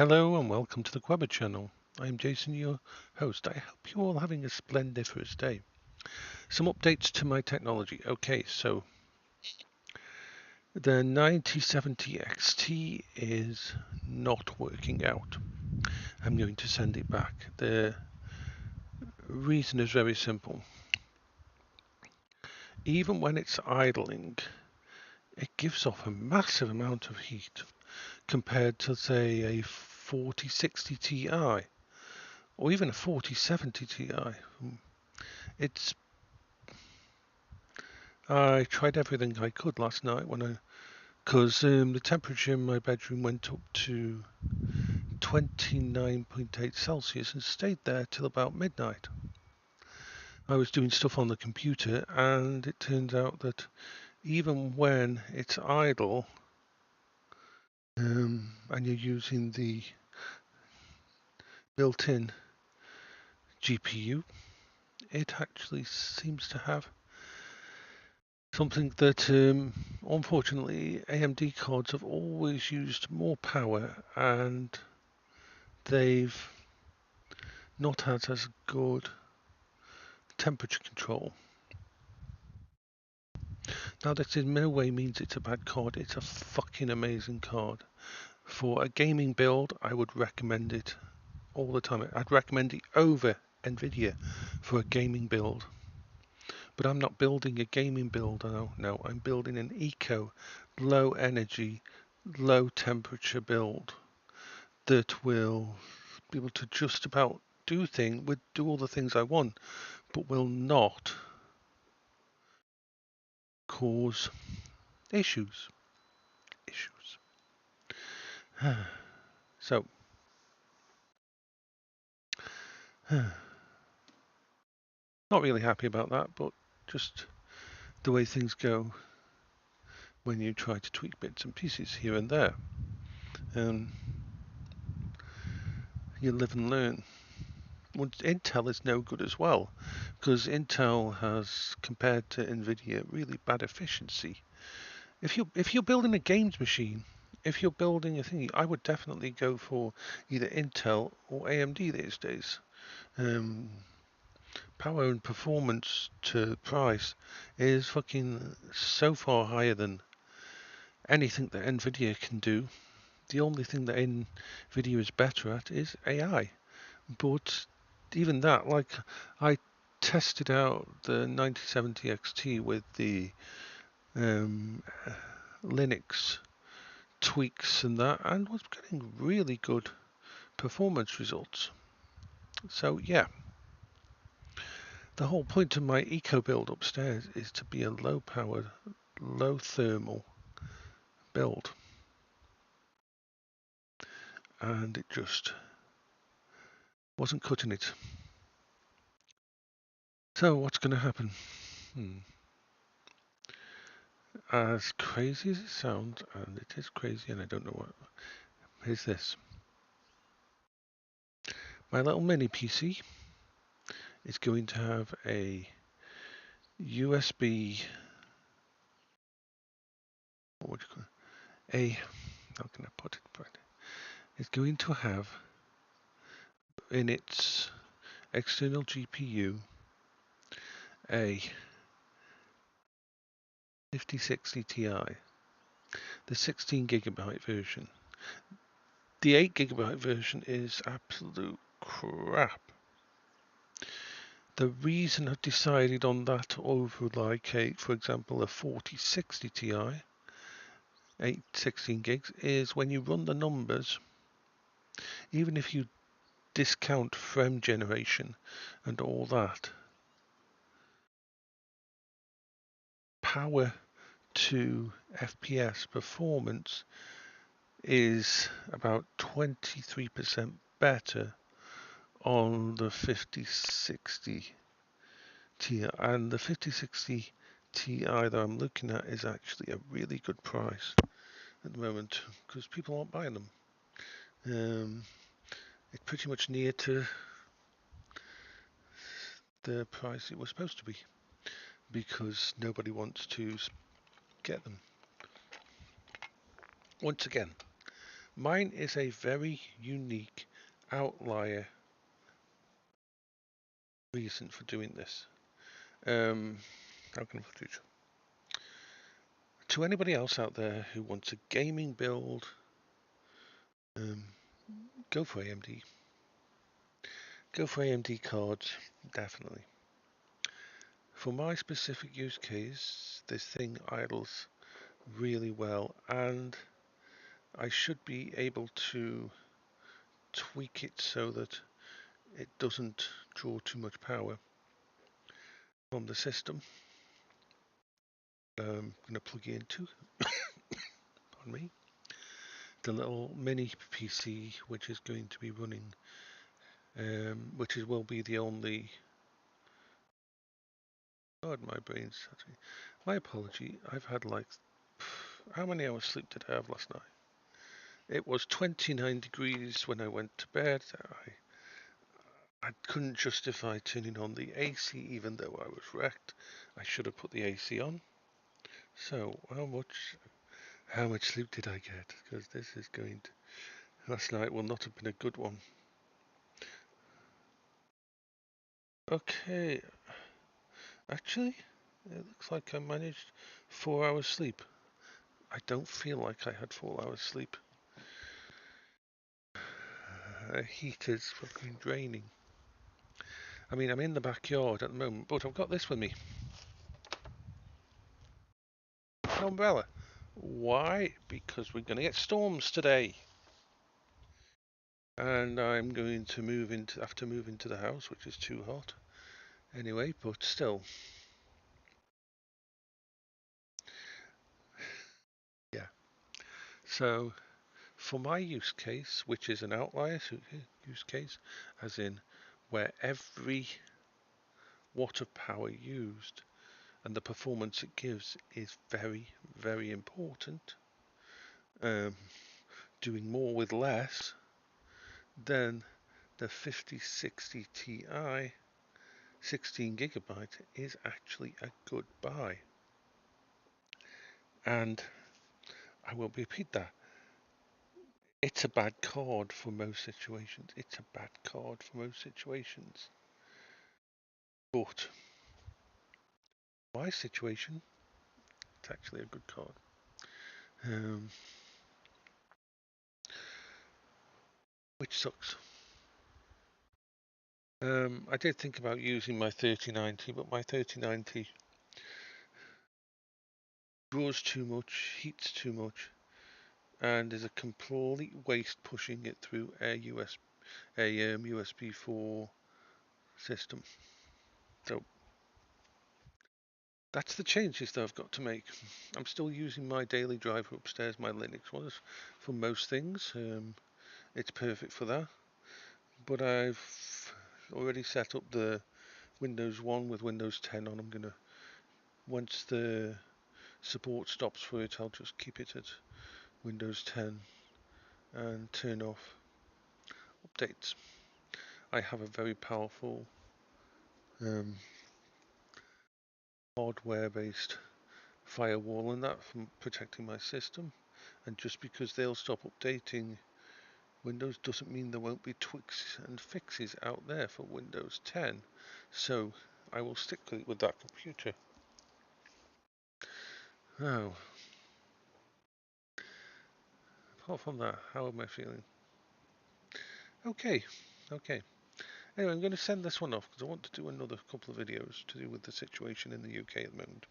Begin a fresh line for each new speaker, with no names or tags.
Hello and welcome to the Quabber channel. I'm Jason, your host. I hope you're all having a splendiferous day. Some updates to my technology. Okay, so the 9070 XT is not working out. I'm going to send it back. The reason is very simple. Even when it's idling, it gives off a massive amount of heat compared to, say, a 4060 Ti or even a 4070 Ti. I tried everything I could last night because the temperature in my bedroom went up to 29.8 Celsius and stayed there till about midnight. I was doing stuff on the computer and it turns out that even when it's idle and you're using the built-in GPU, it actually seems to have something that unfortunately AMD cards have always used more power and they've not had as good temperature control. Now this in no way means it's a bad card, it's a fucking amazing card. For a gaming build, I would recommend it all the time. I'd recommend it over Nvidia for a gaming build. But I'm not building a gaming build, no, I'm building an eco, low energy, low temperature build that will be able to just about do all the things I want, but will not cause issues. So, not really happy about that, but just the way things go when you try to tweak bits and pieces here and there. You live and learn. Well, Intel is no good as well, because Intel has, compared to Nvidia, really bad efficiency. If you're building a games machine, if you're building a thing, I would definitely go for either Intel or AMD these days. Power and performance to price is fucking so far higher than anything that Nvidia can do. The only thing that Nvidia is better at is AI. But even that, like, I tested out the 9070 XT with the Linux tweaks and that, and was getting really good performance results. So yeah, the whole point of my eco build upstairs is to be a low powered, low thermal build, and it just wasn't cutting it. So what's going to happen? As crazy as it sounds, and it is crazy, and I don't know what is this. My little mini PC is going to have a USB. What would you call it? How can I put it? It's going to have in its external GPU a 5060 Ti, the 16GB version. The 8GB version is absolute crap. The reason I've decided on that over, like, for example, a 4060 Ti, 16 gigs, is when you run the numbers, even if you discount frame generation and all that, power to FPS performance is about 23% better on the 5060 Ti, and the 5060 Ti that I'm looking at is actually a really good price at the moment because people aren't buying them. It's pretty much near to the price it was supposed to be because nobody wants to get them. Once again, Mine is a very unique outlier reason for doing this. How can I put it? To anybody else out there who wants a gaming build, go for AMD. Go for AMD cards, definitely. For my specific use case, this thing idles really well, and I should be able to tweak it so that it doesn't draw too much power from the system. I'm going to plug it into, pardon me, the little mini PC, which is going to be running, which will be the only. God, my brain's. My apology. I've had like, how many hours sleep did I have last night? It was 29 degrees when I went to bed. I couldn't justify turning on the AC even though I was wrecked. I should have put the AC on. So how much sleep did I get? Because this is going to, last night will not have been a good one. Okay, actually, it looks like I managed 4 hours sleep. I don't feel like I had 4 hours sleep. Heat is fucking draining. I mean, I'm in the backyard at the moment, but I've got this with me. An umbrella. Why? Because we're going to get storms today. And I'm going to have to move into the house, which is too hot. Anyway, but still. Yeah. So, for my use case, which is an outlier use case, as in where every watt of power used and the performance it gives is very, very important. Doing more with less, then the 5060 Ti 16 gigabyte is actually a good buy. And I will repeat that. It's a bad card for most situations. It's a bad card for most situations. But my situation, it's actually a good card. Which sucks. I did think about using my 3090, but my 3090 draws too much, heats too much, and is a complete waste pushing it through a USB 4 system. So that's the changes that I've got to make. I'm still using my daily driver upstairs, my Linux one, for most things. It's perfect for that. But I've already set up the Windows 1 with Windows 10 on. I'm gonna, once the support stops for it, I'll just keep it at Windows 10 and turn off updates. I have a very powerful hardware-based firewall and that from protecting my system, and just because they'll stop updating Windows doesn't mean there won't be tweaks and fixes out there for Windows 10, so I will stick with that computer. Oh, apart from that, how am I feeling? Okay. Anyway, I'm going to send this one off because I want to do another couple of videos to do with the situation in the UK at the moment.